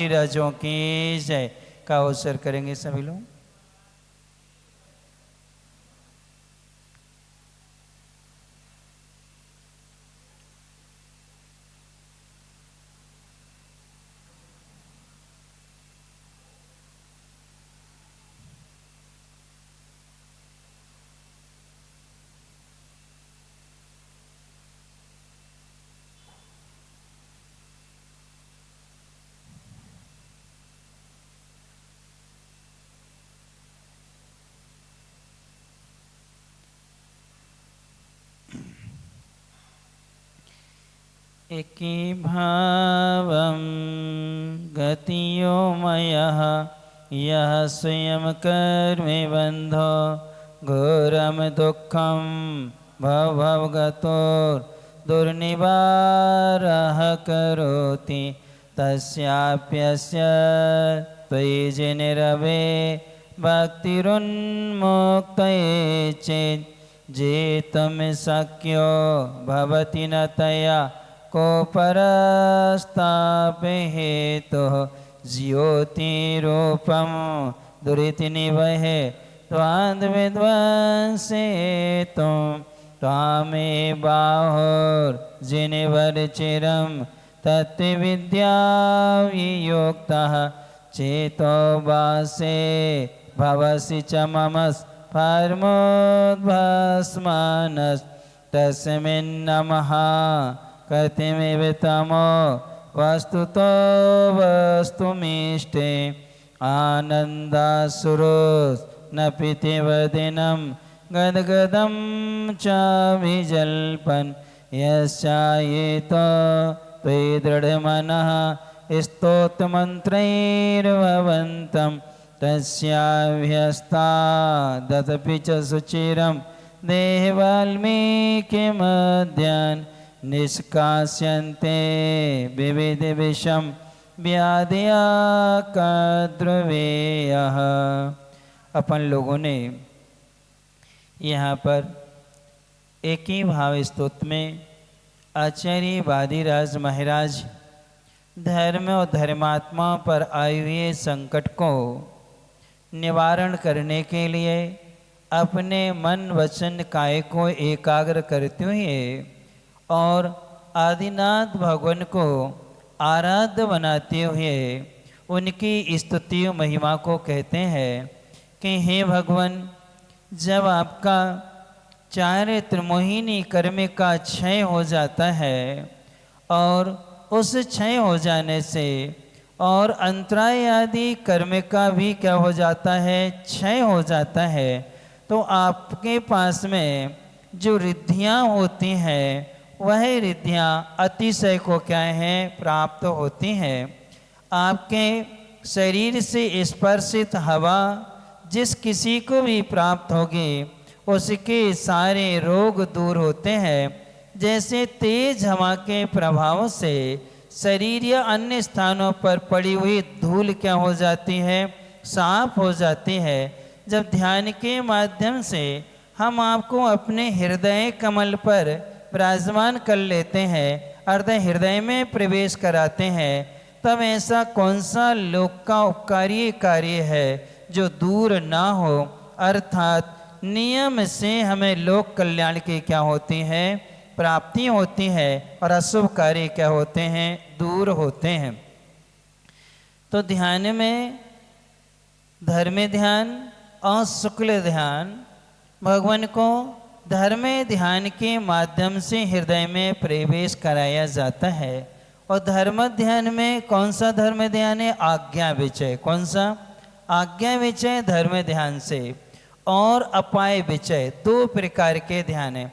राजों की जय का अवसर करेंगे सभी लोग। एकी भावं गतियो मयः यः स्वयं कर्मे बन्धो घोरं दुःखं भवगतो दुर्निवारः करोति तस्याप्यस्य त्वयि जिनिरवे भक्तिरुन्मुक्तये चेत् जेतुं शक्यो भवति न तया को परस्तापे हेतुः ज्योतिरूपं दुरितनिवहे त्वाद्विध्वंसेतुं त्वामे बाहुर्जिनिवर्चिरं तत्त्वविद्यावियोक्तः चेतो वासे भवसि च मम परमोद्भस्मानस्तस्मिन्नमः कतिमिव तमो वस्तुतो वस्तुमीष्टे आनन्दासुरोस् न पितिवदिनं गद्गदं च विजल्पन् यश्चायेतो त्वयि दृढमनः स्तोत्रमन्त्रैर्भवन्तं तस्याभ्यस्तादपि च सुचिरं देहवाल्मीकिमध्यान् निष्कास्यन्ते विविधविषं व्याधिया कद्रुवेयः। अपन लोगों ने यहाँ पर एक ही भाव स्तोत्र में आचार्य वादिराज महाराज धर्म और धर्मात्माओं पर आए हुए संकट को निवारण करने के लिए अपने मन वचन काय को एकाग्र करते हुए और आदिनाथ भगवान को आराध्य बनाते हुए उनकी स्तुति महिमा को कहते हैं कि हे भगवान, जब आपका चार त्रिमोहिनी कर्म का क्षय हो जाता है और उस क्षय हो जाने से और अंतराय आदि कर्म का भी क्या हो जाता है, क्षय हो जाता है, तो आपके पास में जो रिद्धियाँ होती हैं वह रिद्धियाँ अतिशय को क्या है प्राप्त होती हैं। आपके शरीर से स्पर्शित हवा जिस किसी को भी प्राप्त होगी उसके सारे रोग दूर होते हैं। जैसे तेज हवा के प्रभाव से शरीर या अन्य स्थानों पर पड़ी हुई धूल क्या हो जाती है, साफ हो जाती है। जब ध्यान के माध्यम से हम आपको अपने हृदय कमल पर विराजमान कर लेते हैं, अर्ध हृदय में प्रवेश कराते हैं, तब ऐसा कौन सा लोक का उपकारी कार्य है जो दूर ना हो। अर्थात नियम से हमें लोक कल्याण की क्या होती है, प्राप्ति होती है, और अशुभ कार्य क्या होते हैं, दूर होते हैं। तो ध्यान में धर्म ध्यान और शुक्ल ध्यान, भगवान को धर्म ध्यान के माध्यम से हृदय में प्रवेश कराया जाता है। और धर्म ध्यान में कौन सा धर्म ध्यान है, आज्ञा विचय। कौन सा, आज्ञा विचय धर्म ध्यान से, और अपाय विचय, दो प्रकार के ध्यान है।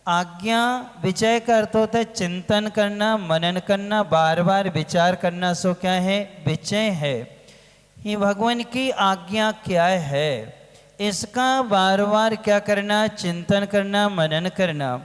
आज्ञा विचय का अर्थ होता है चिंतन करना, मनन करना, बार बार विचार करना, सो क्या है, विचय है। ये भगवान की आज्ञा क्या है, इसका बार बार क्या करना, चिंतन करना, मनन करना।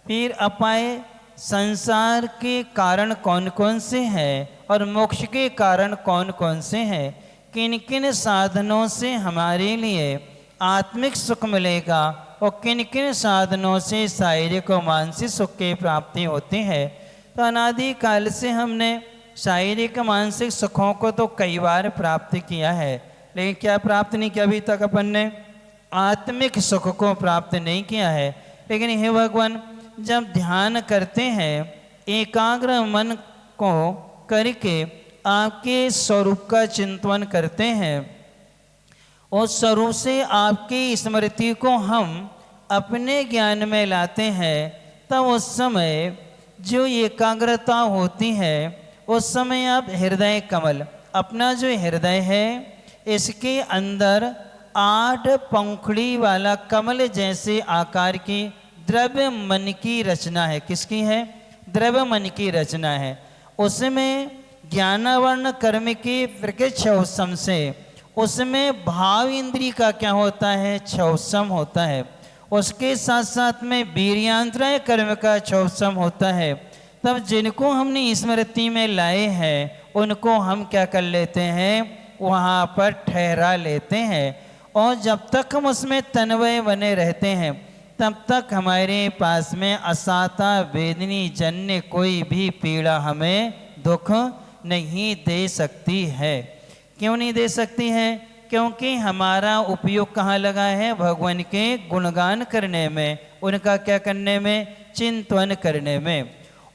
फिर अपाय, संसार के कारण कौन कौन से हैं और मोक्ष के कारण कौन कौन से हैं, किन किन साधनों से हमारे लिए आत्मिक सुख मिलेगा और किन किन साधनों से शारीरिक और मानसिक सुख की प्राप्ति होती है। तो अनादि काल से हमने शारीरिक मानसिक सुखों को तो कई बार प्राप्त किया है, लेकिन क्या प्राप्त नहीं किया अभी तक अपन ने? आत्मिक सुख को प्राप्त नहीं किया है। लेकिन हे भगवान, जब ध्यान करते हैं, एकाग्र मन को करके आपके स्वरूप का चिंतन करते हैं, उस स्वरूप से आपकी स्मृति को हम अपने ज्ञान में लाते हैं, तब उस समय जो एकाग्रता होती है, उस समय आप हृदय कमल, अपना जो हृदय है, इसके अंदर 8 पंखुड़ी वाला कमल जैसे आकार की द्रव्य मन की रचना है। किसकी है? द्रव्य मन की रचना है। उसमें ज्ञानावर्ण कर्म के वृक्षौसम से उसमें भाव इंद्रिय का क्या होता है? छौसम होता है। उसके साथ साथ में वीर्यांतराय कर्म का छौसम होता है। तब जिनको हमने स्मृति में लाए हैं, उनको हम क्या कर लेते हैं? वहाँ पर ठहरा लेते हैं। और जब तक हम उसमें तन्वय बने रहते हैं, तब तक हमारे पास में असाता वेदनी जन्य कोई भी पीड़ा हमें दुख नहीं दे सकती है। क्यों नहीं दे सकती है? क्योंकि हमारा उपयोग कहाँ लगा है? भगवान के गुणगान करने में, उनका क्या करने में? चिंतन करने में।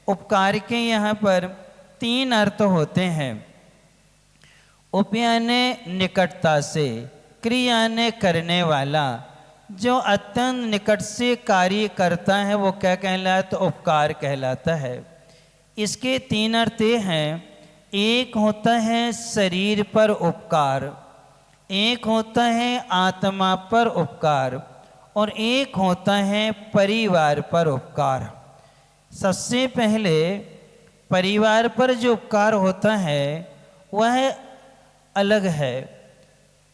उपकार के यहाँ पर 3 अर्थ होते हैं। उप यानी निकटता से, क्रिया ने करने वाला, जो अत्यंत निकट से कार्य करता है वो क्या कहलाता? तो उपकार कहलाता है। इसके 3 अर्थ हैं। एक होता है शरीर पर उपकार, एक होता है आत्मा पर उपकार, और एक होता है परिवार पर उपकार। सबसे पहले परिवार पर जो उपकार होता है वह अलग है।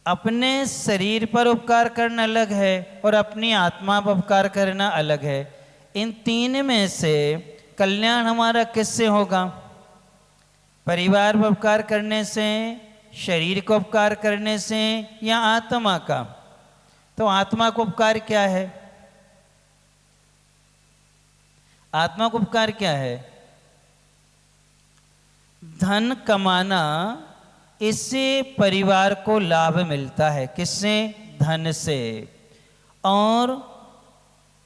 अपने शरीर पर उपकार करना अलग है और अपनी आत्मा पर उपकार करना अलग है। इन 3 में से कल्याण हमारा किससे होगा? परिवार पर उपकार करने से, शरीर को उपकार करने से, या आत्मा का? तो आत्मा को उपकार क्या है? आत्मा को उपकार क्या है? धन कमाना, इससे परिवार को लाभ मिलता है। किससे? धन से। और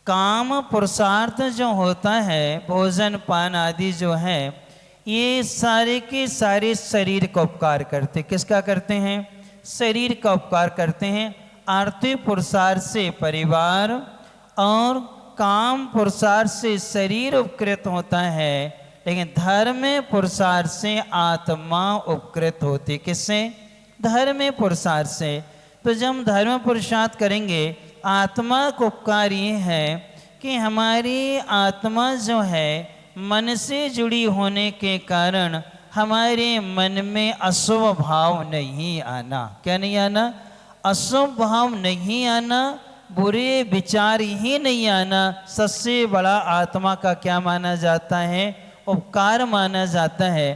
काम पुरुषार्थ जो होता है, भोजन पान आदि जो है, ये सारे के सारे शरीर का उपकार करते। किसका करते हैं? शरीर का उपकार करते हैं। आर्थिक पुरुषार्थ से परिवार और काम पुरुषार्थ से शरीर उपकृत होता है, लेकिन धर्म पुरुषार्थ से आत्मा उपकृत होती। किससे? धर्म पुरुषार्थ से। तो जब हम धर्म पुरुषार्थ करेंगे, आत्मा को उपकार ये है कि हमारी आत्मा जो है मन से जुड़ी होने के कारण हमारे मन में अशुभ भाव नहीं आना। क्या नहीं आना? अशुभ भाव नहीं आना, बुरे विचार ही नहीं आना। सबसे बड़ा आत्मा का क्या माना जाता है? उपकार माना जाता है।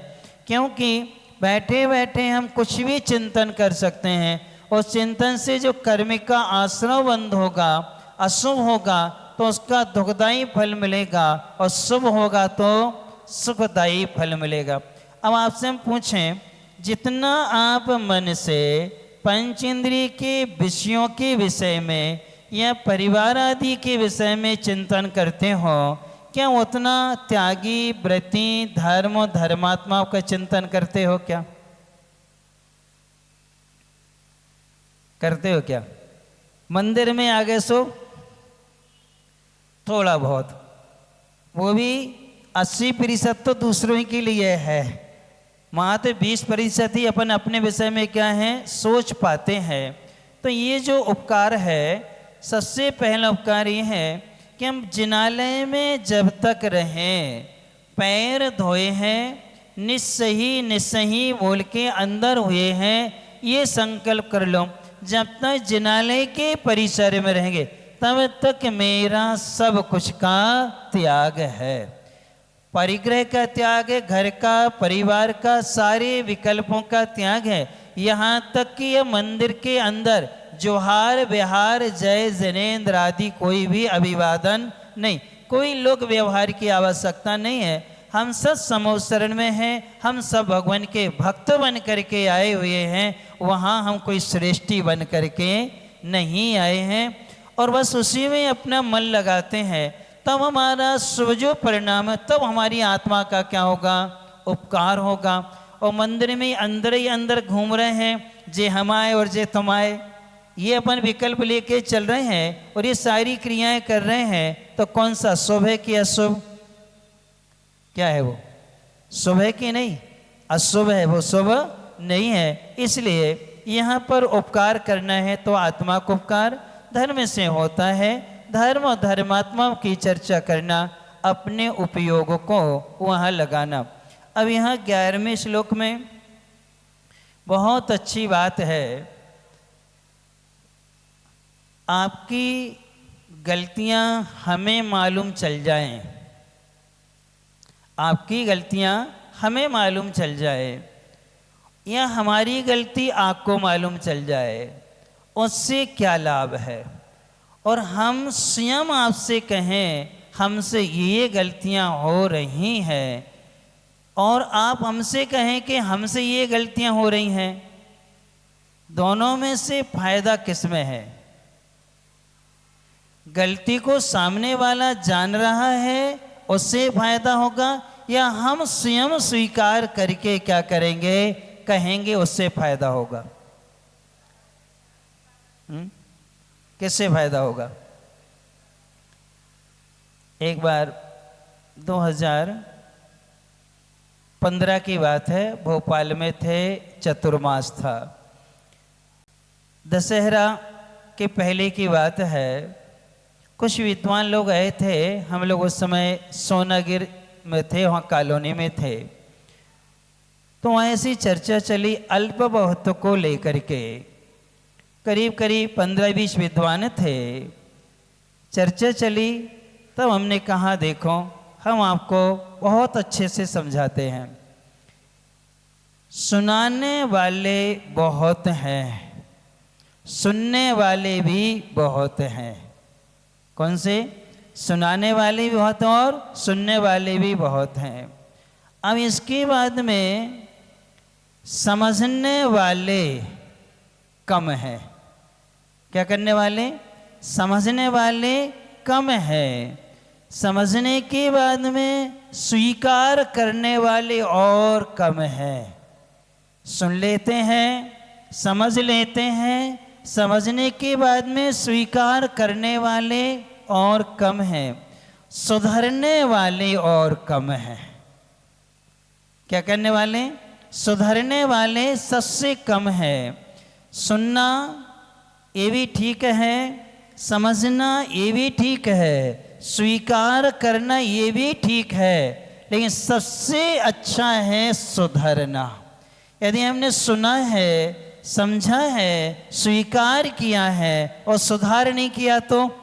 क्योंकि बैठे बैठे हम कुछ भी चिंतन कर सकते हैं, और चिंतन से जो कर्म का आश्रय बंद होगा, अशुभ होगा तो उसका दुखदायी फल मिलेगा, और शुभ होगा तो सुखदायी फल मिलेगा। अब आपसे हम पूछें, जितना आप मन से पंच इंद्रिय के विषयों के विषय में या परिवार आदि के विषय में चिंतन करते हो, क्या उतना त्यागी, व्रती, धर्म और धर्मात्माओं का चिंतन करते हो? क्या करते हो? क्या मंदिर में आ गए सो थोड़ा बहुत, वो भी 80% तो दूसरों के लिए है, मात्र 20% ही अपन अपने विषय में क्या है सोच पाते हैं। तो ये जो उपकार है, सबसे पहला उपकार ये है कि हम जिनालय में जब तक रहें, पैर धोए हैं, निस्सही निस्सही बोल के अंदर हुए हैं, ये संकल्प कर लो। जब तक जिनालय के परिसर में रहेंगे तब तक मेरा सब कुछ का त्याग है। परिग्रह का त्याग है, घर का, परिवार का, सारे विकल्पों का त्याग है। यहाँ तक कि यह मंदिर के अंदर जोहार बिहार जय जनेन्द्र आदि कोई भी अभिवादन नहीं, कोई लोक व्यवहार की आवश्यकता नहीं है। हम सब समूह शरण में हैं, हम सब भगवान के भक्त बन करके आए हुए हैं, वहाँ हम कोई श्रेष्ठी बन करके नहीं आए हैं। और बस उसी में अपना मन लगाते हैं, तब हमारा शुभ जो परिणाम है, तब हमारी आत्मा का क्या होगा, उपकार होगा। और मंदिर में अंदर ही अंदर घूम रहे हैं, जे हम आए और जे तुम आए, ये अपन विकल्प लेके चल रहे हैं और ये सारी क्रियाएं कर रहे हैं, तो कौन सा शुभ है कि अशुभ? क्या है वो? शुभ है कि नहीं? अशुभ है, वो शुभ नहीं है। इसलिए यहाँ पर उपकार करना है तो आत्मा को उपकार धर्म से होता है। धर्म और धर्मात्मा की चर्चा करना, अपने उपयोग को वहाँ लगाना। अब यहाँ 11वें श्लोक में बहुत अच्छी बात है, आपकी गलतियां हमें मालूम चल जाएं, आपकी गलतियां हमें मालूम चल जाए या हमारी गलती आपको मालूम चल जाए, उससे क्या लाभ है? और हम स्वयं आपसे कहें हमसे ये गलतियां हो रही हैं, और आप हमसे कहें कि हमसे ये गलतियां हो रही हैं, दोनों में से फायदा किस में है? गलती को सामने वाला जान रहा है उससे फायदा होगा, या हम स्वयं स्वीकार करके क्या करेंगे, कहेंगे, उससे फायदा होगा? किससे फायदा होगा? एक बार 2015 की बात है, भोपाल में थे, चतुर्मास था, दशहरा के पहले की बात है। कुछ विद्वान लोग आए थे, हम लोग उस समय सोनागिर में थे, वहाँ कॉलोनी में थे, तो वहाँ ऐसी चर्चा चली अल्प बहुत को लेकर के। करीब करीब 15-20 विद्वान थे, चर्चा चली, तब हमने कहा देखो हम आपको बहुत अच्छे से समझाते हैं, सुनाने वाले बहुत हैं, सुनने वाले भी बहुत हैं। कौन से? सुनाने वाले भी बहुत हैं और सुनने वाले भी बहुत हैं। अब इसके बाद में समझने वाले कम हैं। क्या करने वाले? समझने वाले कम हैं। समझने के बाद में स्वीकार करने वाले और कम हैं। सुन लेते हैं, समझ लेते हैं, समझने के बाद में स्वीकार करने वाले और कम हैं, सुधरने वाले और कम हैं। क्या करने वाले? सुधरने वाले सबसे कम है। सुनना ये भी ठीक है, समझना ये भी ठीक है, स्वीकार करना ये भी ठीक है, लेकिन सबसे अच्छा है सुधरना। यदि हमने सुना है, समझा है, स्वीकार किया है और सुधार नहीं किया तो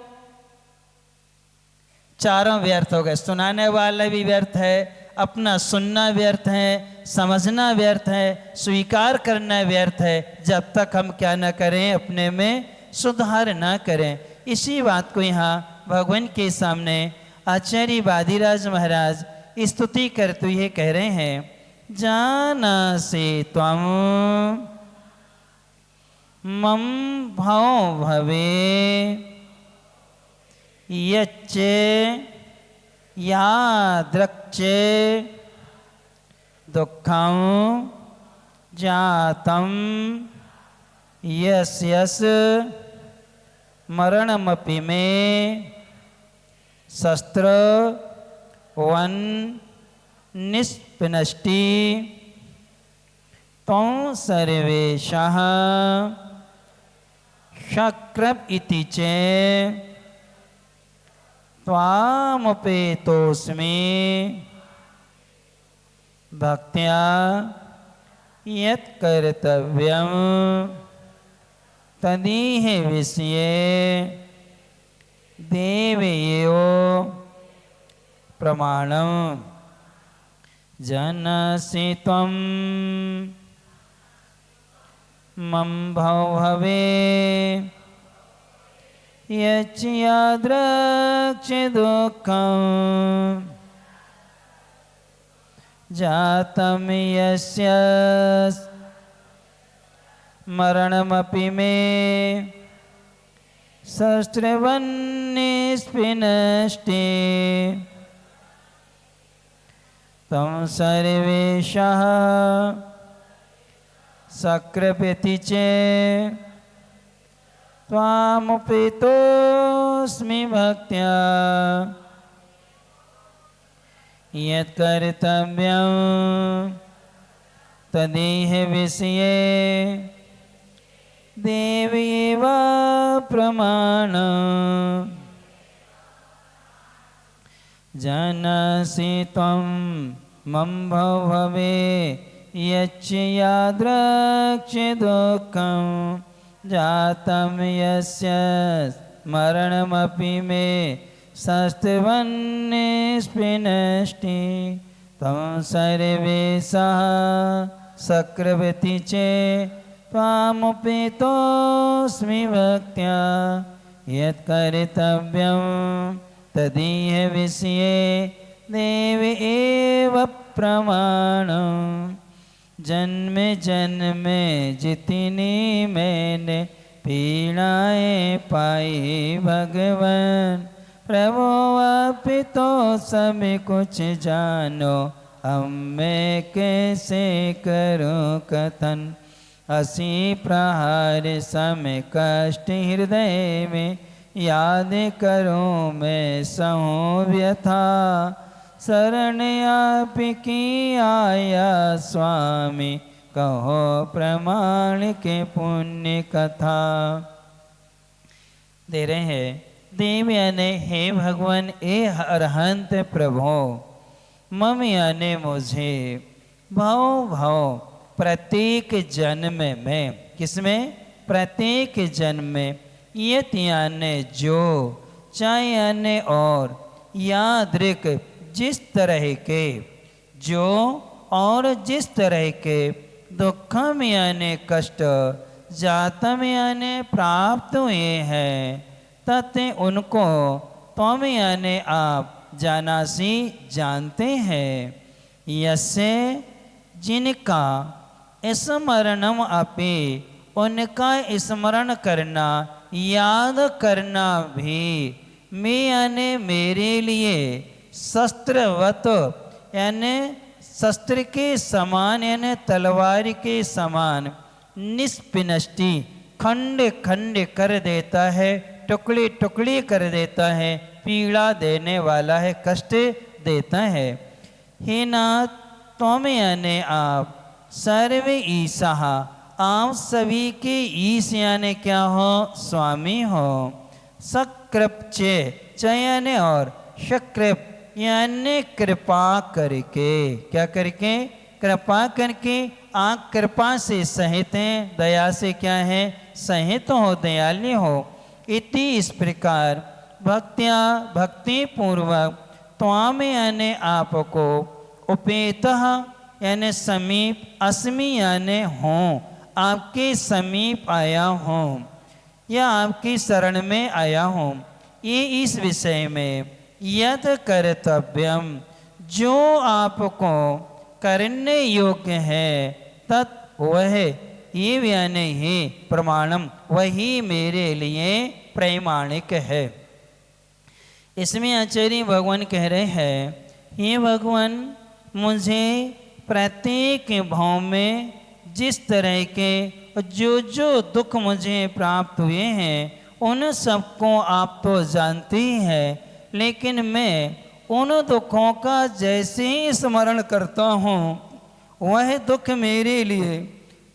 चारों व्यर्थ हो गए। सुनाने वाला भी व्यर्थ है, अपना सुनना व्यर्थ है, समझना व्यर्थ है, स्वीकार करना व्यर्थ है, जब तक हम क्या न करें, अपने में सुधार न करें। इसी बात को यहाँ भगवान के सामने आचार्य वादिराज महाराज स्तुति करते हुए कह रहे हैं, जानासि त्वं मम भव भवे यच्चे यादृक्चे दुःखं जातं यस् यस् मरणमपि मे शस्त्र वन निष्पनष्टि त्वं सर्वेषां शक्रम इति चे त्वामुपेतोऽस्मि भक्त्या यत्कर्तव्यं तदीह विषये देवयो प्रमाणं जानासि त्वं मम भव भवे यच्च यादृक्च दुःखं जातं यस्य मरणमपि मे शस्त्रवन्निस्पिनष्टे तं सर्वेशः सकृपति चेत् त्वामुपेतोऽस्मि भक्त्या यत्कर्तव्यं तदेह विषये देवैव प्रमाणम् जानासि त्वं मम भवे यच्च यादृक्ष दुःखं जातं यस्य मरणमपि मे शस्त्रवन्निस्पिनष्टे त्वं सर्वेशः सकृपति चेत् त्वामुपेतोऽस्मि भक्त्या यत्कर्तव्यं तदीह विषये देव एव प्रमाणम् जन्म जन्म जितनी मैंने पीड़ाएं पाई भगवान प्रभु आप तो सब कुछ जानो अब मैं कैसे करूं कथन असी प्रहार समय कष्ट हृदय में याद करूं मैं सहूं व्यथा शरण आपकी आया स्वामी कहो प्रमाण के पुण्य कथा। दे रहे हैं देव यानी हे भगवान ए अरहंत प्रभो मम यानी मुझे भाव भाव प्रत्येक जन्म में किसमें प्रत्येक जन्म में यत यानी जो चाहे यानी और यादृक जिस तरह के जो और जिस तरह के दुखम यानी कष्ट जातम यानी प्राप्त हुए हैं तत् उनको त्वम यानी आप जानासी जानते हैं यसे जिनका स्मरणम अपि उनका स्मरण करना याद करना भी मैं यानी मेरे लिए शस्त्रवत यानी शस्त्र के समान यानी तलवार के समान निष्पिनष्टि खंड खंड कर देता है टुकड़ी टुकड़ी कर देता है पीड़ा देने वाला है कष्ट देता है। हे नाथ तुम यानी आप सर्व ईसा आप सभी के ईश यानी क्या हो स्वामी हो सकृप चयन और शकृप यानी कृपा करके क्या करके कृपा करके आप कृपा से सहित हैं दया से क्या है सहित हो दयालु हो इति इस प्रकार भक्त्या भक्ति पूर्वक त्वाम यानी आपको उपेतः यानी समीप अस्मि यानी हूँ आपके समीप आया हूँ या आपकी शरण में आया हूँ। ये इस विषय में यद कर्तव्यम जो आपको करने योग्य है तत् वह ये यानी ही प्रमाणम वही मेरे लिए प्रमाणिक है। इसमें आचार्य भगवान कह रहे हैं हे भगवान मुझे प्रत्येक भाव में जिस तरह के जो जो दुख मुझे प्राप्त हुए हैं उन सबको आप तो जानते ही हैं लेकिन मैं उन दुखों का जैसे ही स्मरण करता हूँ वह दुख मेरे लिए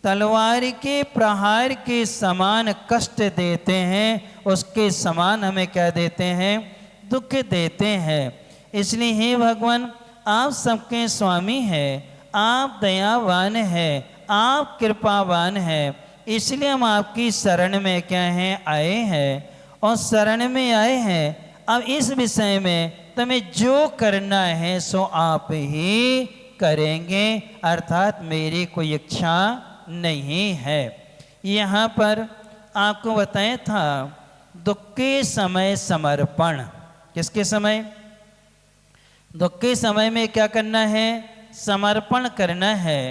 तलवार के प्रहार के समान कष्ट देते हैं उसके समान हमें क्या देते हैं दुख देते हैं। इसलिए हे भगवान आप सबके स्वामी हैं आप दयावान हैं आप कृपावान हैं इसलिए हम आपकी शरण में क्या हैं आए हैं और शरण में आए हैं। अब इस विषय में तुम्हें जो करना है सो आप ही करेंगे अर्थात मेरी कोई इच्छा नहीं है। यहाँ पर आपको बताया था दुख के समय समर्पण किसके समय दुख के समय में क्या करना है समर्पण करना है।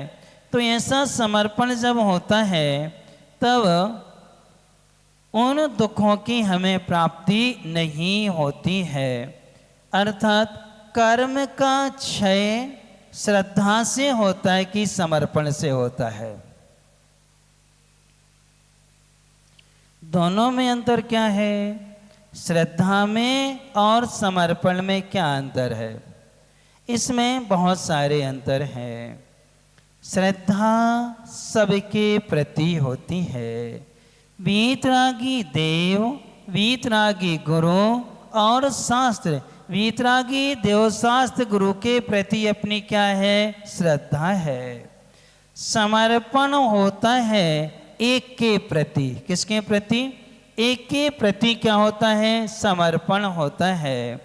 तो ऐसा समर्पण जब होता है तब उन दुखों की हमें प्राप्ति नहीं होती है। अर्थात कर्म का क्षय श्रद्धा से होता है कि समर्पण से होता है। दोनों में अंतर क्या है? श्रद्धा में और समर्पण में क्या अंतर है? इसमें बहुत सारे अंतर हैं। श्रद्धा सबके प्रति होती है। वीतरागी देव, वीतरागी गुरु और शास्त्र, वीतरागी देव शास्त्र गुरु के प्रति अपनी क्या है? श्रद्धा है। समर्पण होता है एक के प्रति। किसके प्रति? एक के प्रति क्या होता है? समर्पण होता है।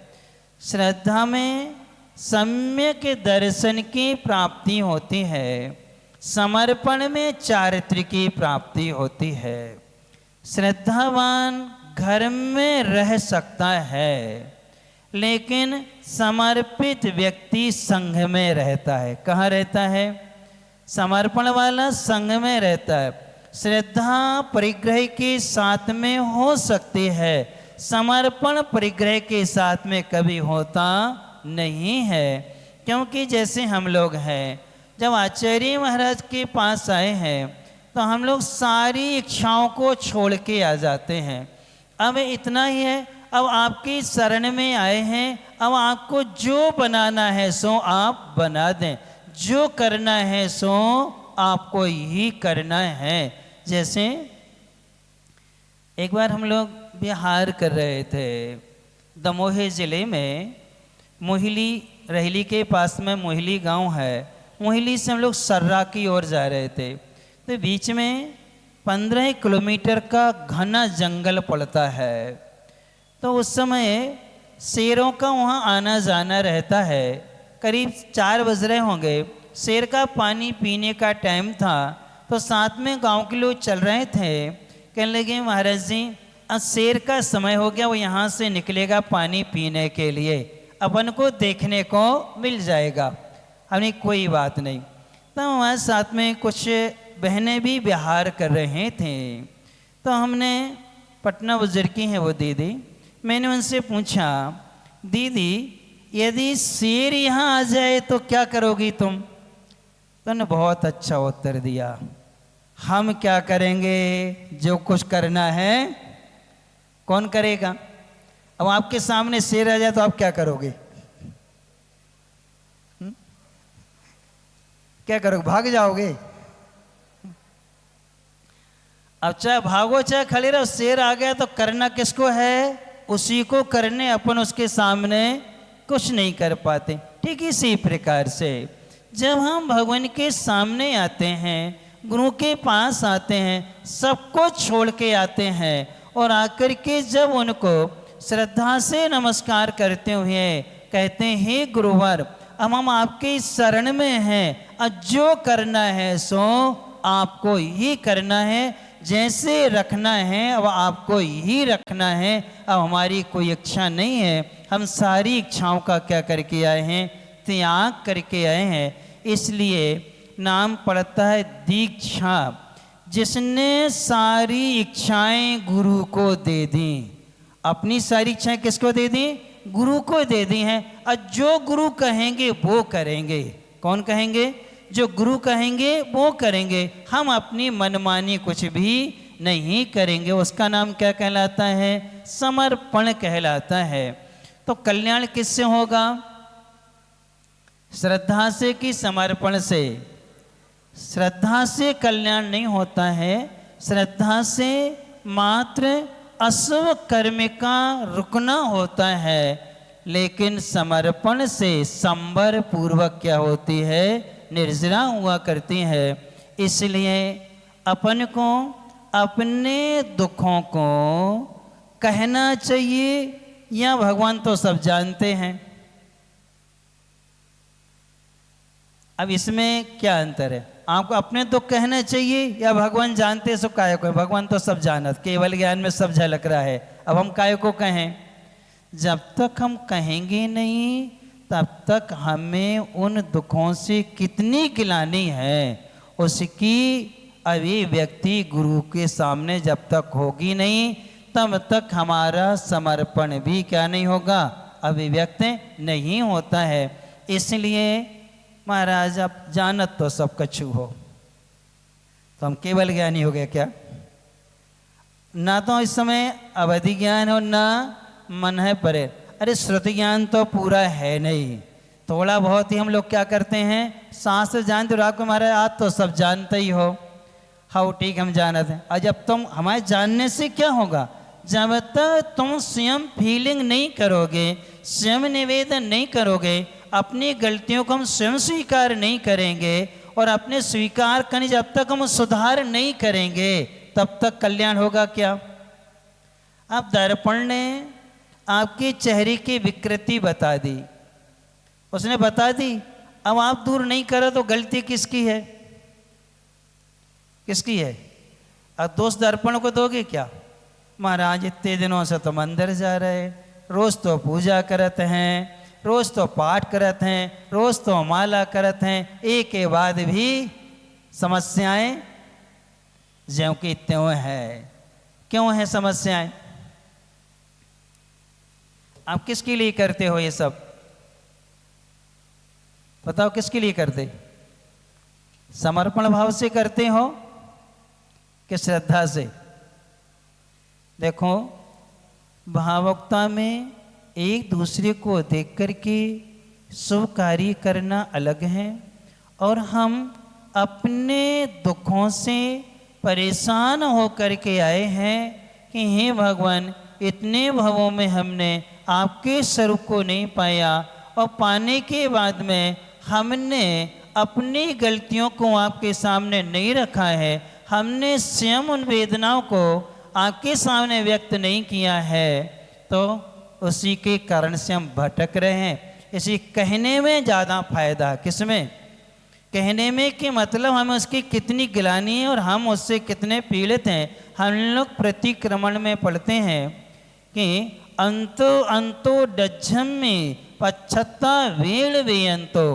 श्रद्धा में सम्यक दर्शन की प्राप्ति होती है, समर्पण में चारित्र की प्राप्ति होती है। श्रद्धावान घर में रह सकता है, लेकिन समर्पित व्यक्ति संघ में रहता है। कहाँ रहता है? समर्पण वाला संघ में रहता है। श्रद्धा परिग्रह के साथ में हो सकती है, समर्पण परिग्रह के साथ में कभी होता नहीं है। क्योंकि जैसे हम लोग हैं, जब आचार्य महाराज के पास आए हैं तो हम लोग सारी इच्छाओं को छोड़ के आ जाते हैं। अब इतना ही है, अब आपकी शरण में आए हैं, अब आपको जो बनाना है सो आप बना दें, जो करना है सो आपको ही करना है। जैसे एक बार हम लोग बिहार कर रहे थे, दमोह ज़िले में मोहिली, रहली के पास में मोहिली गांव है। मोहिली से हम लोग सर्रा की ओर जा रहे थे, तो बीच में 15 किलोमीटर का घना जंगल पड़ता है। तो उस समय शेरों का वहाँ आना जाना रहता है। करीब 4 बज रहे होंगे, शेर का पानी पीने का टाइम था। तो साथ में गांव के लोग चल रहे थे, कहने लगे महाराज जी अब शेर का समय हो गया, वो यहाँ से निकलेगा पानी पीने के लिए, अपन को देखने को मिल जाएगा। हमने कोई बात नहीं। तो हमारे साथ में कुछ बहनें भी बिहार कर रहे थे। तो हमने, पटना बुजुर्ग की है वो दीदी, मैंने उनसे पूछा, दीदी यदि शेर यहाँ आ जाए तो क्या करोगी तुम? तो उन्होंने बहुत अच्छा उत्तर दिया, हम क्या करेंगे? जो कुछ करना है कौन करेगा? अब आपके सामने शेर आ जाए तो आप क्या करोगे? क्या करोगे? भाग जाओगे? अब चाहे भागो चाहे खड़े रहो, शेर आ गया तो करना किसको है? उसी को करने, अपन उसके सामने कुछ नहीं कर पाते। ठीक इसी प्रकार से जब हम भगवान के सामने आते हैं, गुरु के पास आते हैं, सबको छोड़ के आते हैं, और आकर के जब उनको श्रद्धा से नमस्कार करते हुए कहते हैं, हे गुरुवर अब हम आपके शरण में हैं, अब जो करना है सो आपको ही करना है, जैसे रखना है अब आपको ही रखना है, अब हमारी कोई इच्छा नहीं है, हम सारी इच्छाओं का क्या करके आए हैं? त्याग करके आए हैं। इसलिए नाम पड़ता है दीक्षा। जिसने सारी इच्छाएं गुरु को दे दी, अपनी सारी इच्छाएं किसको दे दी? गुरु को दे दी हैं। और जो गुरु कहेंगे वो करेंगे। कौन कहेंगे? जो गुरु कहेंगे वो करेंगे। हम अपनी मनमानी कुछ भी नहीं करेंगे। उसका नाम क्या कहलाता है? समर्पण कहलाता है। तो कल्याण किससे होगा? श्रद्धा से कि समर्पण से? श्रद्धा से कल्याण नहीं होता है। श्रद्धा से मात्र अश्व कर्म का रुकना होता है, लेकिन समर्पण से संबर पूर्वक क्या होती है? निर्जरा हुआ करती है। इसलिए अपन को अपने दुखों को कहना चाहिए, या भगवान तो सब जानते हैं? अब इसमें क्या अंतर है? आपको अपने दुख कहना चाहिए या भगवान जानते सो काय को? भगवान तो सब जानत, केवल ज्ञान में सब झलक रहा है। अब हम काय को कहें? जब तक हम कहेंगे नहीं तब तक हमें उन दुखों से कितनी गिलानी है, उसकी अभिव्यक्ति गुरु के सामने जब तक होगी नहीं, तब तक हमारा समर्पण भी क्या नहीं होगा, अभिव्यक्त नहीं होता है। इसलिए महाराज अब जानत तो सब कछु हो, तो हम केवल ज्ञानी हो गए क्या? ना तो इस समय अवधि ज्ञान हो ना मन है परे। अरे श्रुति ज्ञान तो पूरा है नहीं, थोड़ा बहुत ही हम लोग क्या करते हैं, शास्त्र जानते हो आपको महाराज, आज तो सब जानते ही हो, हाँ ठीक हम जानते हैं। और जब तुम हमारे जानने से क्या होगा, जब तक तुम स्वयं फीलिंग नहीं करोगे, स्वयं निवेदन नहीं करोगे, अपनी गलतियों को हम स्वयं स्वीकार नहीं करेंगे, और अपने स्वीकार करने जब तक हम सुधार नहीं करेंगे, तब तक कल्याण होगा क्या? अब दर्पण ने आपके चेहरे की विकृति बता दी, उसने बता दी, अब आप दूर नहीं करो तो गलती किसकी है, किसकी है? अब दोष दर्पण को दोगे क्या? महाराज इतने दिनों से तुम अंदर जा रहे, रोज तो पूजा करते हैं, रोज तो पाठ करते हैं, रोज तो माला करते हैं, एक के बाद भी समस्याएं ज्यों की त्यों है। क्यों है समस्याएं? आप किसके लिए करते हो ये सब? बताओ किसके लिए करते? समर्पण भाव से करते हो कि श्रद्धा से? देखो, भावुकता में एक दूसरे को देख करके शुभ कार्य करना अलग है, और हम अपने दुखों से परेशान होकर के आए हैं कि हे भगवान, इतने भवों में हमने आपके स्वरूप को नहीं पाया, और पाने के बाद में हमने अपनी गलतियों को आपके सामने नहीं रखा है, हमने स्वयं उन वेदनाओं को आपके सामने व्यक्त नहीं किया है, तो उसी के कारण से हम भटक रहे हैं। इसी कहने में ज़्यादा फायदा, किसमें? कहने में कि मतलब हमें उसकी कितनी गिलानी है और हम उससे कितने पीड़ित हैं। हम लोग प्रतिक्रमण में पढ़ते हैं कि अंतो अंतो डज्झम में पच्छत्ता वेल वे अंतो,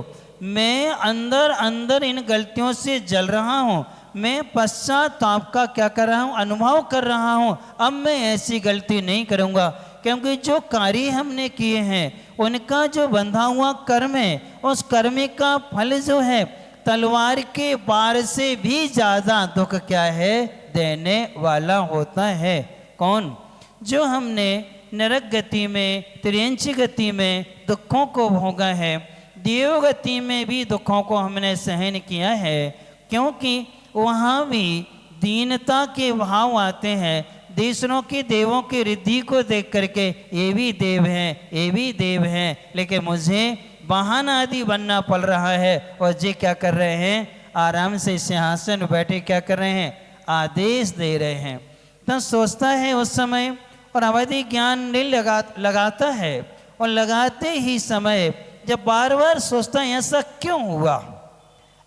मैं अंदर अंदर इन गलतियों से जल रहा हूँ, मैं पश्चाताप का क्या कर रहा हूँ, अनुभव कर रहा हूँ। अब मैं ऐसी गलती नहीं करूँगा, क्योंकि जो कार्य हमने किए हैं उनका जो बंधा हुआ कर्म है, उस कर्म का फल जो है तलवार के बार से भी ज़्यादा दुख क्या है, देने वाला होता है। कौन? जो हमने नरक गति में, त्रियंच गति में दुखों को भोगा है, देव गति में भी दुखों को हमने सहन किया है, क्योंकि वहाँ भी दीनता के भाव आते हैं। दूसरों के देवों की रिद्धि को देख करके ये भी देव हैं, ये भी देव हैं, लेकिन मुझे वाहन आदि बनना पड़ रहा है, और ये क्या कर रहे हैं, आराम से सिंहासन में बैठे क्या कर रहे हैं, आदेश दे रहे हैं। तो सोचता है उस समय, और अवधि ज्ञान नहीं लगाता है, और लगाते ही समय जब बार बार सोचता है ऐसा क्यों हुआ,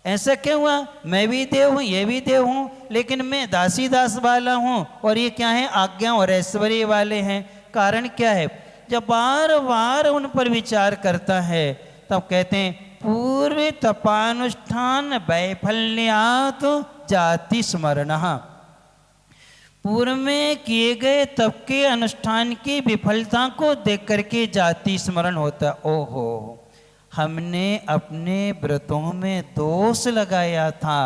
ऐसा क्यों हुआ, मैं भी देव हूँ, ये भी देव हूँ, लेकिन मैं दासी दास वाला हूँ, और ये क्या है, आज्ञा और ऐश्वर्य वाले हैं। कारण क्या है? जब बार बार उन पर विचार करता है, तब कहते हैं पूर्व तपानुष्ठान वैफल्यात जाति स्मरण। पूर्व में किए गए तप के अनुष्ठान की विफलता को देख करके जाति स्मरण होता। ओहो, हमने अपने व्रतों में दोष लगाया था,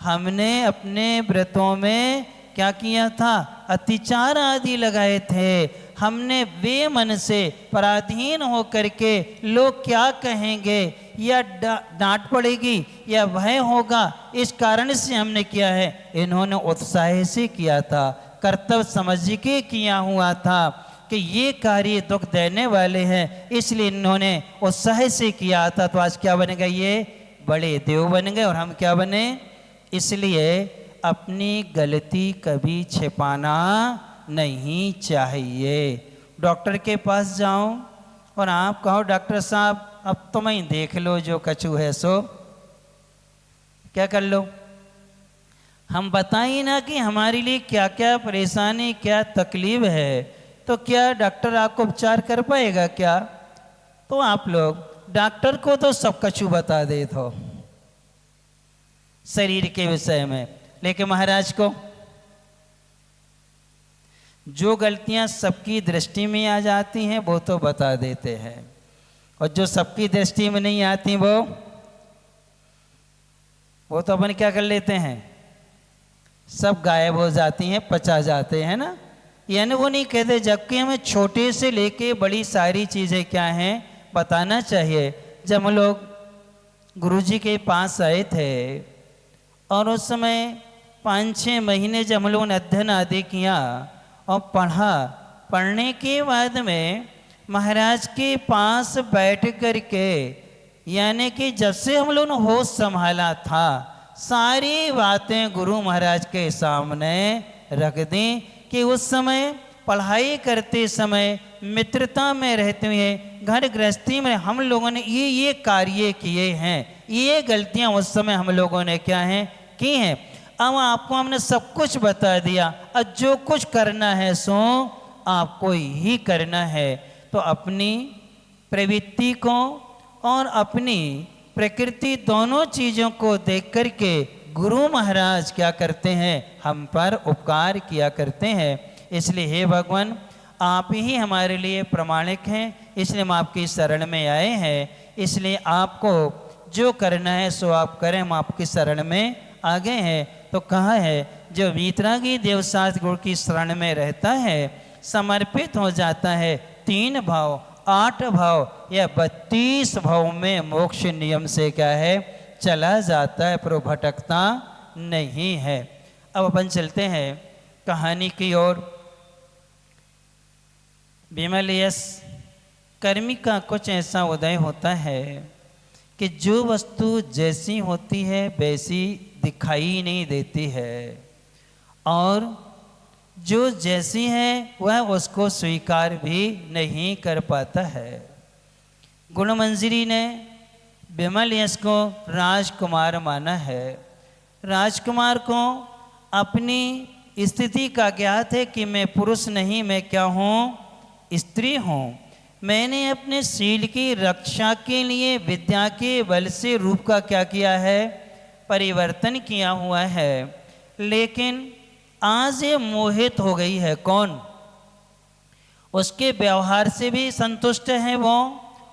हमने अपने व्रतों में क्या किया था, अतिचार आदि लगाए थे, हमने वे मन से पराधीन हो करके लोग क्या कहेंगे, या डांट पड़ेगी, या भय होगा, इस कारण से हमने किया है। इन्होंने उत्साह से किया था, कर्तव्य समझ के किया हुआ था कि ये कार्य दुख देने वाले हैं, इसलिए इन्होंने उत्साह से किया था। तो आज क्या बन गए, ये बड़े देव बन गए, और हम क्या बने? इसलिए अपनी गलती कभी छिपाना नहीं चाहिए। डॉक्टर के पास जाओ और आप कहो डॉक्टर साहब अब तुम ही देख लो, जो कछु है सो क्या कर लो। हम बताइए ना कि हमारे लिए क्या क्या परेशानी, क्या तकलीफ है, तो क्या डॉक्टर आपको उपचार कर पाएगा क्या? तो आप लोग डॉक्टर को तो सब कछु बता दे तो शरीर के विषय में, लेकिन महाराज को जो गलतियां सबकी दृष्टि में आ जाती हैं वो तो बता देते हैं, और जो सबकी दृष्टि में नहीं आती वो तो अपन क्या कर लेते हैं, सब गायब हो जाती हैं, पचा जाते हैं ना। यानी वो नहीं कहते, जबकि हमें छोटे से लेके बड़ी सारी चीज़ें क्या हैं बताना चाहिए। जब हम लोग गुरुजी के पास आए थे और उस समय 5-6 महीने जब हम लोगों ने अध्ययन आदि किया और पढ़ने के बाद में महाराज के पास बैठ कर के, यानी कि जब से हम लोगों ने होश संभाला था, सारी बातें गुरु महाराज के सामने रख दी कि उस समय पढ़ाई करते समय, मित्रता में रहते हुए, घर गृहस्थी में हम लोगों ने ये कार्य किए हैं, ये गलतियां उस समय हम लोगों ने क्या हैं की हैं। अब आपको हमने सब कुछ बता दिया, अब जो कुछ करना है सो आपको ही करना है। तो अपनी प्रवृत्ति को और अपनी प्रकृति दोनों चीज़ों को देख कर के गुरु महाराज क्या करते हैं, हम पर उपकार किया करते हैं। इसलिए हे भगवान, आप ही हमारे लिए प्रमाणिक हैं, इसलिए हम आपकी शरण में आए हैं। इसलिए आपको जो करना है सो आप करें, हम आपकी शरण में आ गए हैं। तो कहा है, जो वीतरागी देवशास्त्र गुरु की शरण में रहता है, समर्पित हो जाता है 3 भाव, 8 भाव या 32 भाव में मोक्ष नियम से क्या है चला जाता है, पर वो भटकता नहीं है। अब अपन चलते हैं कहानी की ओर। विमल यश कर्मी का कुछ ऐसा उदय होता है कि जो वस्तु जैसी होती है वैसी दिखाई नहीं देती है, और जो जैसी है वह उसको स्वीकार भी नहीं कर पाता है। गुणमंजरी ने विमल यश को राजकुमार माना है। राजकुमार को अपनी स्थिति का ज्ञात है कि मैं पुरुष नहीं, मैं क्या हूँ, स्त्री हूँ। मैंने अपने शील की रक्षा के लिए विद्या के बल से रूप का क्या किया है, परिवर्तन किया हुआ है। लेकिन आज ये मोहित हो गई है। कौन? उसके व्यवहार से भी संतुष्ट है वो,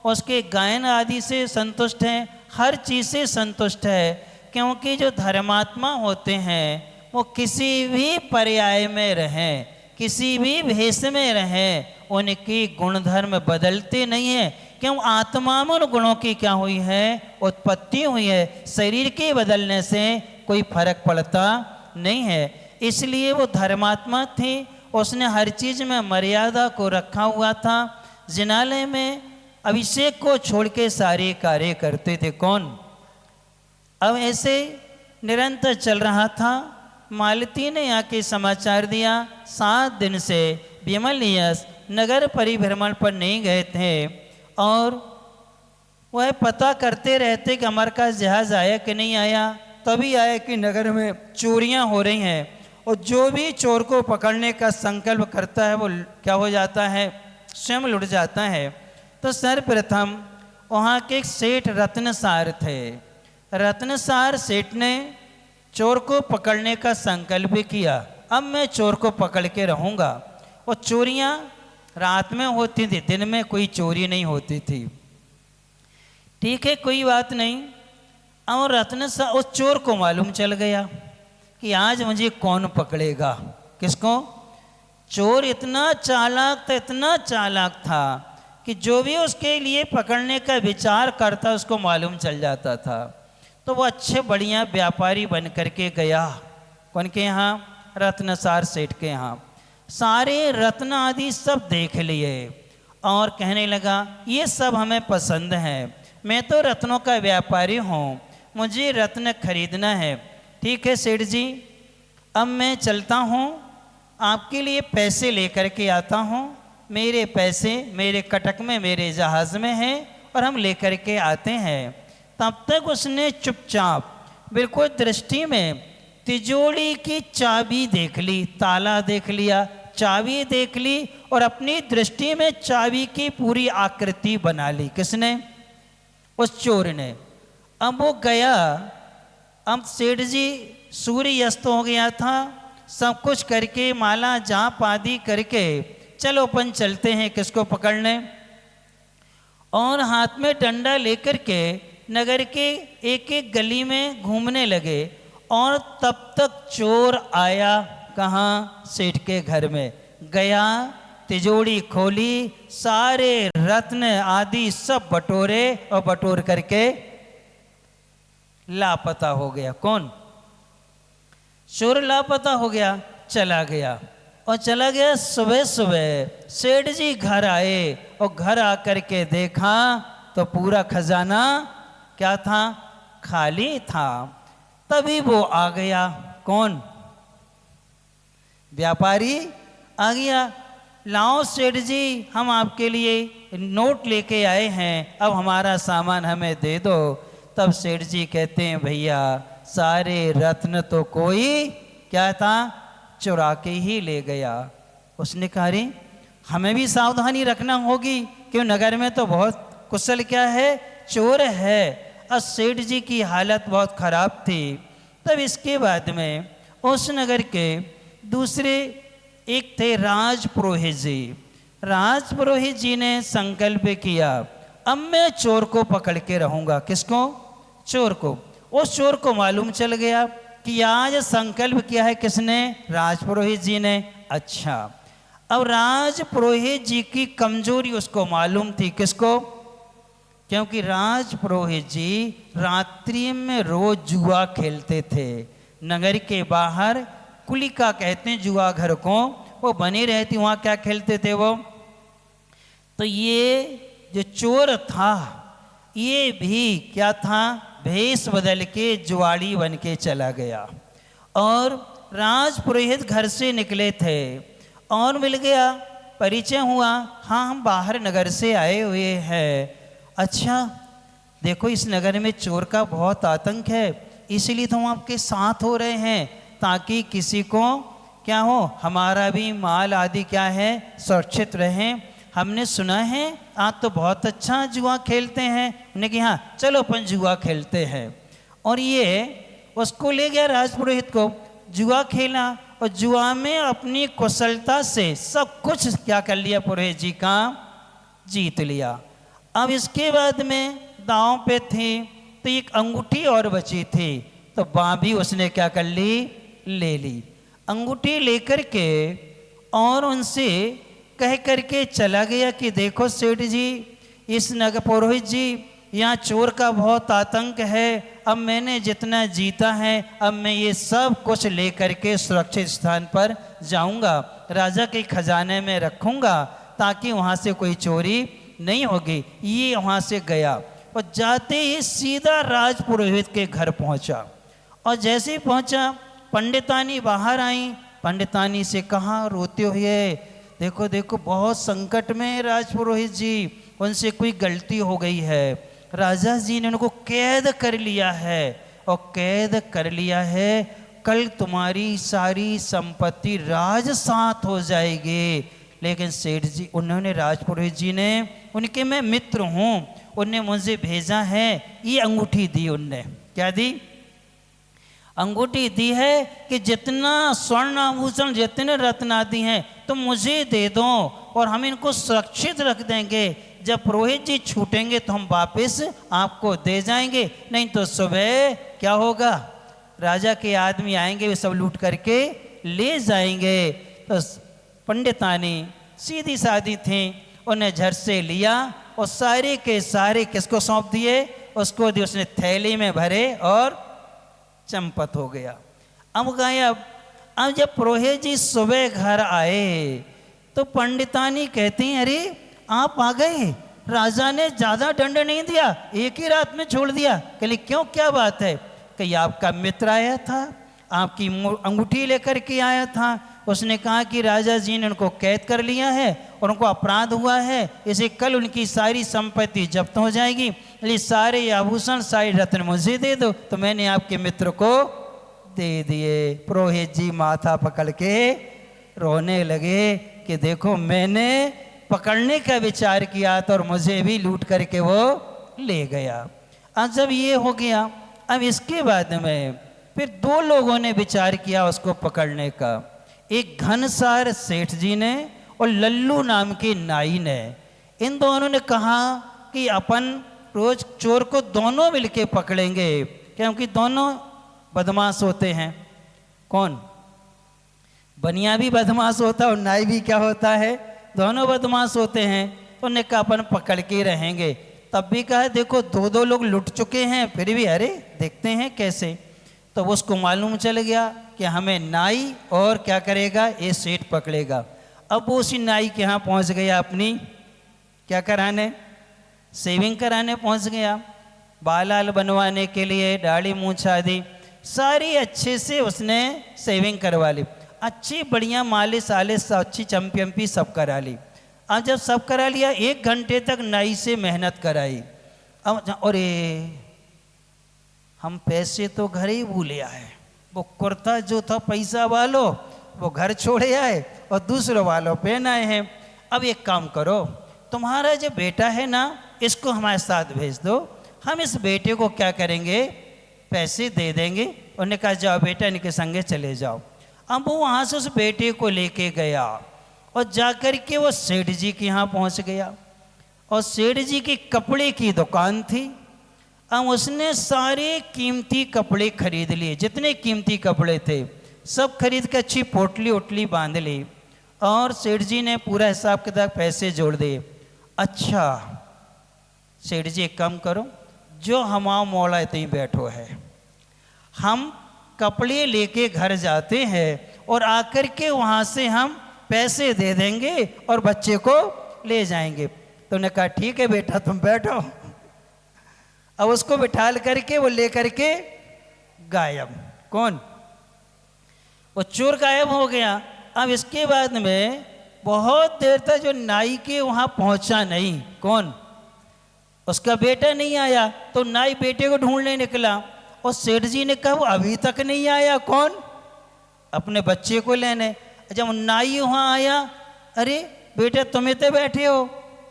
उसके गायन आदि से संतुष्ट है, हर चीज़ से संतुष्ट है। क्योंकि जो धर्मात्मा होते हैं वो किसी भी पर्याय में रहें, किसी भी भेष में रहें, उनकी गुणधर्म बदलते नहीं है। क्यों? आत्मा में उन गुणों की क्या हुई है, उत्पत्ति हुई है। शरीर के बदलने से कोई फर्क पड़ता नहीं है। इसलिए वो धर्मात्मा थी, उसने हर चीज़ में मर्यादा को रखा हुआ था। जिनालय में अभिषेक को छोड़ के सारे कार्य करते थे। कौन? अब ऐसे निरंतर चल रहा था। मालती ने आके समाचार दिया 7 दिन से विमल यश नगर परिभ्रमण पर नहीं गए थे, और वह पता करते रहते कि हमारे पास जहाज आया कि नहीं आया। तभी आया कि नगर में चोरियां हो रही हैं, और जो भी चोर को पकड़ने का संकल्प करता है वो क्या हो जाता है, स्वयं लुट जाता है। तो सर्वप्रथम वहाँ के एक सेठ रत्नसार थे। रत्नसार सेठ ने चोर को पकड़ने का संकल्प किया। अब मैं चोर को पकड़ के रहूँगा। और चोरियाँ रात में होती थी, दिन में कोई चोरी नहीं होती थी। ठीक है, कोई बात नहीं। और रत्नसार, उस चोर को मालूम चल गया कि आज मुझे कौन पकड़ेगा। किसको? चोर इतना चालाक था, इतना चालाक था कि जो भी उसके लिए पकड़ने का विचार करता उसको मालूम चल जाता था। तो वो अच्छे बढ़िया व्यापारी बन करके गया। कौन के यहाँ? रत्नसार सेठ के यहाँ। सारे रत्न आदि सब देख लिए और कहने लगा ये सब हमें पसंद है, मैं तो रत्नों का व्यापारी हूँ, मुझे रत्न खरीदना है। ठीक है सेठ जी, अब मैं चलता हूँ, आपके लिए पैसे लेकर के आता हूँ। मेरे पैसे मेरे कटक में, मेरे जहाज़ में हैं, और हम लेकर के आते हैं। तब तक उसने चुपचाप बिल्कुल दृष्टि में तिजोरी की चाबी देख ली, ताला देख लिया, चाबी देख ली, और अपनी दृष्टि में चाबी की पूरी आकृति बना ली। किसने? उस चोर ने। अब वो गया, अब सेठ जी सूर्य अस्त हो गया था, सब कुछ करके माला जाप आदि करके चलो अपन चलते हैं किसको पकड़ने, और हाथ में डंडा लेकर के नगर के एक एक गली में घूमने लगे। और तब तक चोर आया कहाँ, सेठ के घर में गया, तिजोरी खोली, सारे रत्न आदि सब बटोरे और बटोर करके लापता हो गया। कौन? चोर लापता हो गया, चला गया। और चला गया, सुबह सुबह सेठ जी घर आए और घर आकर के देखा तो पूरा खजाना क्या था, खाली था। तभी वो आ गया, कौन? व्यापारी आ गया, लाओ सेठ जी हम आपके लिए नोट लेके आए हैं, अब हमारा सामान हमें दे दो। तब सेठ जी कहते हैं भैया सारे रत्न तो कोई क्या था, चुरा के ही ले गया। उसने कहा अरे हमें भी सावधानी रखना होगी, क्यों नगर में तो बहुत कुशल क्या है, चोर है। और सेठ जी की हालत बहुत खराब थी। तब इसके बाद में उस नगर के दूसरे एक थे राज पुरोहित जी। राज पुरोहित जी ने संकल्प किया अब मैं चोर को पकड़ के रहूंगा। किसको? चोर को। उस चोर को मालूम चल गया कि आज संकल्प किया है किसने, राज पुरोहित जी ने। अच्छा, अब राज पुरोहित जी की कमजोरी उसको मालूम थी। किसको? क्योंकि राज पुरोहित जी रात्रि में रोज जुआ खेलते थे। नगर के बाहर कुलिका कहते हैं जुआ घर को, वो बनी रहती, वहाँ क्या खेलते थे वो। तो ये जो चोर था ये भी क्या था, भेष बदल के जुआड़ी बन के चला गया। और राज पुरोहित घर से निकले थे और मिल गया, परिचय हुआ, हाँ हम बाहर नगर से आए हुए हैं। अच्छा देखो इस नगर में चोर का बहुत आतंक है, इसलिए तो हम आपके साथ हो रहे हैं ताकि किसी को क्या हो, हमारा भी माल आदि क्या है सुरक्षित रहे। हमने सुना है आप तो बहुत अच्छा जुआ खेलते हैं। उन्हें कि हाँ चलो अपन जुआ खेलते हैं। और ये उसको ले गया राजपुरोहित को, जुआ खेला और जुआ में अपनी कुशलता से सब कुछ क्या कर लिया, पुरोहित जी का जीत लिया। अब इसके बाद में दांव पे थी तो एक अंगूठी और बची थी, तो बाँ भी उसने क्या कर ली, ले ली। अंगूठी लेकर के और उनसे कह करके चला गया कि देखो सेठ जी, इस नगर पुरोहित जी यहाँ चोर का बहुत आतंक है, अब मैंने जितना जीता है अब मैं ये सब कुछ लेकर के सुरक्षित स्थान पर जाऊंगा, राजा के खजाने में रखूंगा ताकि वहाँ से कोई चोरी नहीं होगी। ये वहाँ से गया और जाते ही सीधा राज पुरोहित के घर पहुँचा। और जैसे ही पहुँचा पंडितानी बाहर आई, पंडितानी से कहा रोते हुए, देखो देखो बहुत संकट में राज पुरोहित जी, उनसे कोई गलती हो गई है, राजा जी ने उनको कैद कर लिया है और कैद कर लिया है, कल तुम्हारी सारी संपत्ति राजसात हो जाएगी। लेकिन सेठ जी उन्होंने, राजपुरोहित जी ने, उनके मैं मित्र हूँ, उनने मुझे भेजा है, ये अंगूठी दी। उनने क्या दी? अंगूठी दी है कि जितना स्वर्ण आभूषण जितने रत्न आदि हैं तुम मुझे दे दो और हम इनको सुरक्षित रख देंगे, जब पुरोहित जी छूटेंगे तो हम वापस आपको दे जाएंगे, नहीं तो सुबह क्या होगा, राजा के आदमी आएंगे वे सब लूट करके ले जाएंगे। तो पंडितानी सीधी सादी थी, उन्हें झट से लिया और सारे के सारे किसको सौंप दिए, उसको दिए, उसने थैली में भरे और चंपत हो गया। अब गायब। अब जब पुरोहित जी सुबह घर आए तो पंडितानी कहती हैं अरे आप आ गए, राजा ने ज़्यादा दंड नहीं दिया, एक ही रात में छोड़ दिया। कहली क्यों, क्या बात है? कि आपका मित्र आया था, आपकी अंगूठी लेकर के आया था, उसने कहा कि राजा जी ने उनको कैद कर लिया है और उनको अपराध हुआ है, इसे कल उनकी सारी संपत्ति जब्त हो जाएगी, इसलिए सारे आभूषण सारे रत्न मुझे दे दो। तो मैंने आपके मित्र को दे दिए। पुरोहित जी माथा पकड़ के रोने लगे कि देखो मैंने पकड़ने का विचार किया था और मुझे भी लूट करके वो ले गया। अब जब ये हो गया, अब इसके बाद में फिर दो लोगों ने विचार किया उसको पकड़ने का, एक घनसार सेठ जी ने और लल्लू नाम के नाई ने। इन दोनों ने कहा कि अपन रोज चोर को दोनों मिलके पकड़ेंगे, क्योंकि दोनों बदमाश होते हैं। कौन? बनिया भी बदमाश होता है और नाई भी क्या होता है, दोनों बदमाश होते हैं। तो उन्होंने कहा अपन पकड़ के रहेंगे। तब भी कहा देखो दो दो लोग लुट चुके हैं, फिर भी अरे देखते हैं कैसे। तो उसको मालूम चल गया कि हमें नाई और क्या करेगा, ये सेठ पकड़ेगा। अब वो उसी नाई के यहाँ पहुँच गया, अपनी क्या कराने, शेविंग कराने पहुँच गया। बाल आल बनवाने के लिए, दाढ़ी मूंछ आदि सारी अच्छे से उसने शेविंग करवा ली, अच्छी बढ़िया मालिश आलिश अच्छी चम्पी अम्पी सब करा ली। अब जब सब करा लिया, 1 घंटे तक नाई से मेहनत कराई। अब अरे हम पैसे तो घर ही भूले आए, वो कुर्ता जो था पैसा वालों वो घर छोड़े आए और दूसरों वालों पहन आए हैं। अब एक काम करो, तुम्हारा जो बेटा है ना, इसको हमारे साथ भेज दो, हम इस बेटे को क्या करेंगे, पैसे दे देंगे। उन्होंने कहा जाओ बेटा इनके संगे चले जाओ। अब वो वहाँ से उस बेटे को लेके गया और जाकर के वो सेठ जी के यहाँ पहुँच गया। और सेठ जी की कपड़े की दुकान थी। अब उसने सारे कीमती कपड़े खरीद लिए, जितने कीमती कपड़े थे सब खरीद के अच्छी पोटली ओटली बांध ली। और सेठ जी ने पूरा हिसाब किताब पैसे जोड़ दिए। अच्छा सेठ जी एक काम करो, जो हमारा मौला इतनी बैठो है, हम कपड़े लेके घर जाते हैं और आकर के वहाँ से हम पैसे दे देंगे और बच्चे को ले जाएंगे। तो उन्होंने कहा ठीक है बेटा तुम बैठो। अब उसको बिठाल करके वो ले करके गायब। कौन? वो चोर गायब हो गया। अब इसके बाद में बहुत देर तक जो नाई के वहाँ पहुँचा नहीं। कौन? उसका बेटा नहीं आया। तो नाई बेटे को ढूंढने निकला और सेठ जी ने कहा वो अभी तक नहीं आया। कौन? अपने बच्चे को लेने। जब नाई वहाँ आया, अरे बेटा तुम इतने बैठे हो?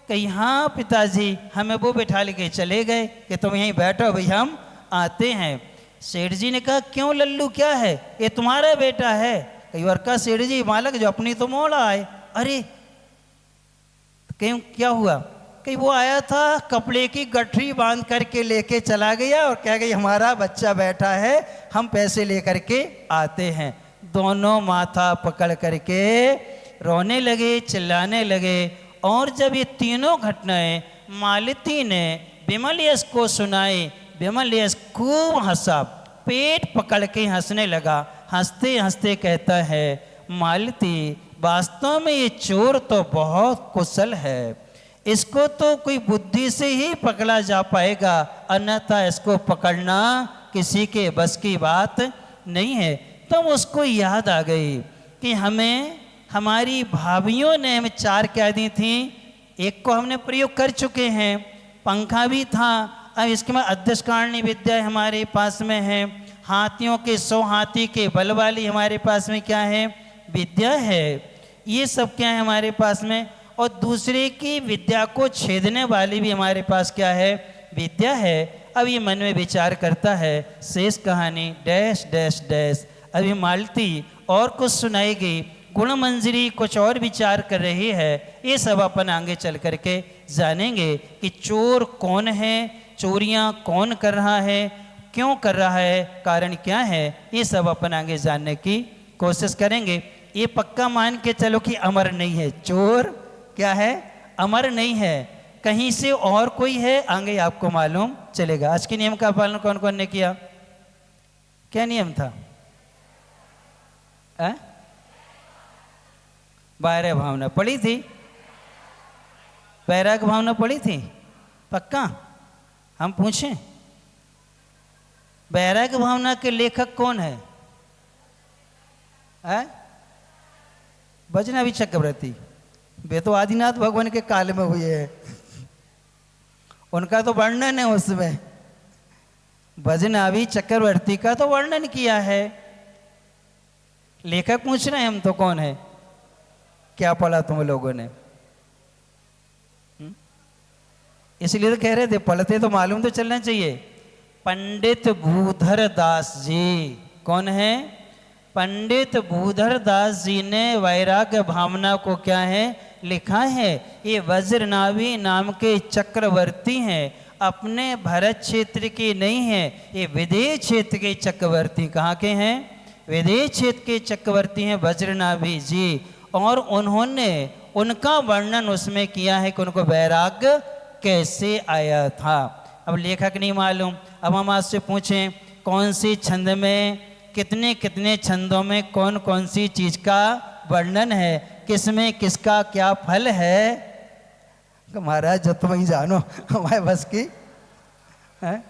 कहीं हाँ पिताजी, हमें वो बैठा के चले गए कि तुम यहीं बैठो भाई हम आते हैं। सेठ जी ने कहा क्यों लल्लू क्या है, ये तुम्हारा बेटा है? कई बार का सेठ जी मालक जो अपनी तो मौला आए। अरे क्यों क्या हुआ? कहीं वो आया था कपड़े की गठरी बांध करके लेके चला गया और कह गई हमारा बच्चा बैठा है, हम पैसे लेकर के आते हैं। दोनों माथा पकड़ करके रोने लगे, चिल्लाने लगे। और जब ये तीनों घटनाएं मालती ने विमल को सुनाई, विमल खूब हंसा, पेट पकड़ के हंसने लगा। हंसते हंसते कहता है मालती वास्तव में ये चोर तो बहुत कुशल है, इसको तो कोई बुद्धि से ही पकड़ा जा पाएगा, अन्यथा इसको पकड़ना किसी के बस की बात नहीं है। तो उसको याद आ गई कि हमें हमारी भाभीयों ने हमें 4 क्या दी थी, एक को हमने प्रयोग कर चुके हैं, पंखा भी था। अब इसके बाद अध्यक्षकारिणी विद्या हमारे पास में है, हाथियों के 100 हाथी के बल वाली हमारे पास में क्या है, विद्या है। ये सब क्या है हमारे पास में। और दूसरे की विद्या को छेदने वाली भी हमारे पास क्या है, विद्या है। अब ये मन में विचार करता है, शेष कहानी डैश डैश डैश। अभी मालती और कुछ सुनाएगी, गुण मंजरी कुछ और विचार कर रही है। ये सब अपन आगे चल करके जानेंगे कि चोर कौन है, चोरियां कौन कर रहा है, क्यों कर रहा है, कारण क्या है, ये सब अपन आगे जानने की कोशिश करेंगे। ये पक्का मान के चलो कि अमर नहीं है, चोर क्या है, अमर नहीं है, कहीं से और कोई है, आगे आपको मालूम चलेगा। आज के नियम का पालन कौन कौन ने किया? क्या नियम था? बारह भावना पढ़ी थी, वैराग भावना पढ़ी थी, पक्का? हम पूछें वैराग भावना के लेखक कौन है? भजनावी चक्रवर्ती। वे तो आदिनाथ भगवान के काल में हुए हैं, उनका तो वर्णन है उसमें। भजनावी चक्रवर्ती का तो वर्णन किया है। लेखक पूछ रहे हैं हम तो कौन है? क्या पढ़ा तुम लोगों ने? इसलिए तो कह रहे थे, पढ़ते तो मालूम तो चलना चाहिए। पंडित भूधर दास जी, कौन है? पंडित भूधर दास जी ने वैराग्य भावना को क्या है लिखा है। ये वज्रनाभि नाम के चक्रवर्ती हैं, अपने भरत क्षेत्र के नहीं हैं, ये विदेश क्षेत्र के चक्रवर्ती। कहाँ के हैं? विदेश क्षेत्र के चक्रवर्ती हैं वज्रनाभि जी। और उन्होंने उनका वर्णन उसमें किया है कि उनको वैराग्य कैसे आया था। अब लेखक नहीं मालूम, अब हम आपसे पूछें कौन सी छंद में कितने कितने छंदों में कौन कौन सी चीज का वर्णन है, किसमें किसका क्या फल है। महाराज जो तुम ही जानो, हमारे बस की है।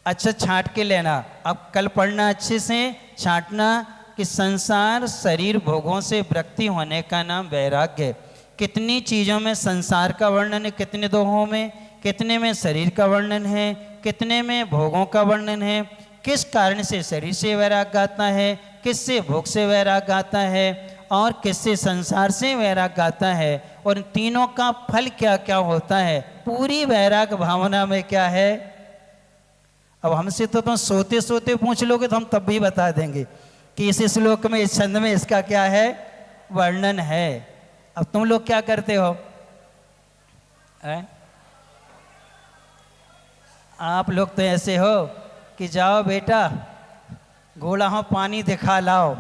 अच्छा छांट के लेना, अब कल पढ़ना अच्छे से, छांटना कि संसार शरीर भोगों से विरक्ति होने का नाम वैराग्य। कितनी चीज़ों में संसार का वर्णन है, कितने दोहों में, कितने में शरीर का वर्णन है, कितने में भोगों का वर्णन है, किस कारण से शरीर से वैराग्य आता है, किससे भोग से वैराग्य आता है, और किससे संसार से वैराग्य आता है, और इन तीनों का फल क्या क्या होता है। पूरी वैराग्य भावना में क्या है। अब हमसे तो तुम सोते सोते पूछ लोगे तो हम तब भी बता देंगे कि इस श्लोक में, इस छंद में इसका क्या है वर्णन है। अब तुम लोग क्या करते हो आप लोग तो ऐसे हो कि जाओ बेटा घोड़ा हो पानी दिखा लाओ,